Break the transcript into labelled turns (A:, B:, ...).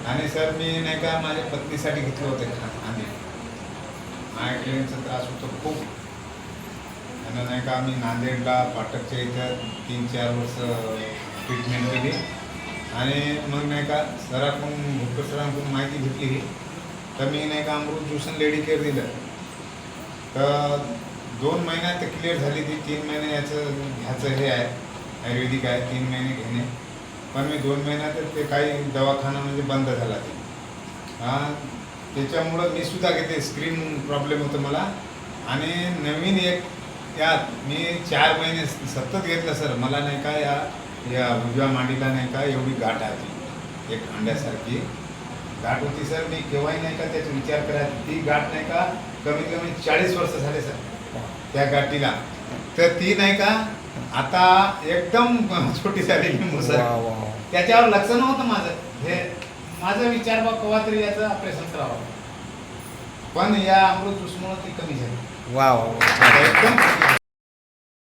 A: आणि सर मी नाही का माझ्या पत्नीसाठी घेतलं होतं आम्ही मायग्रेनचा त्रास होतो खूप. त्यांना नाही का आम्ही नांदेडला पाटकच्या इथं 3-4 वर्ष ट्रीटमेंट केली आणि मग नाही का सराकडून भुटकर सरांकडून माहिती भेटली तर मी नाही का अमृत ज्यूस आणि लेडी केअर दिलं. तर 2 महिन्यात क्लिअर झाली ती. 3 महिने याचं ह्याचं हे आहे आयुर्वेदिक आहे, 3 महिने घेणे. पण मी 2 महिन्यात ते काही दवाखाना म्हणजे बंद झाला ते. त्याच्यामुळं मी सुद्धा घेते. स्क्रीन प्रॉब्लेम होतं मला आणि नवीन एक त्यात मी 4 महिने सतत घेतलं सर. मला नाही का या उजव्या मांडीला नाही का एवढी गाठ आली, एक अंड्यासारखी गाठ होती सर. मी केव्हाही नाही का त्याचा विचार करायचा. ती गाठ नाही का कमीत कमी 40 वर्ष झाले सर त्या गाठीला. तर ती नाही का आता एकदम छोटी झालेली मुसर. त्याच्यावर लक्ष नव्हतं माझं. हे माझा विचार बा केव्हा तरी याचं ऑपरेशन करावं, पण या अमृत ज्यूसमुळं ती कमी झाली.
B: वा वा
A: एकदम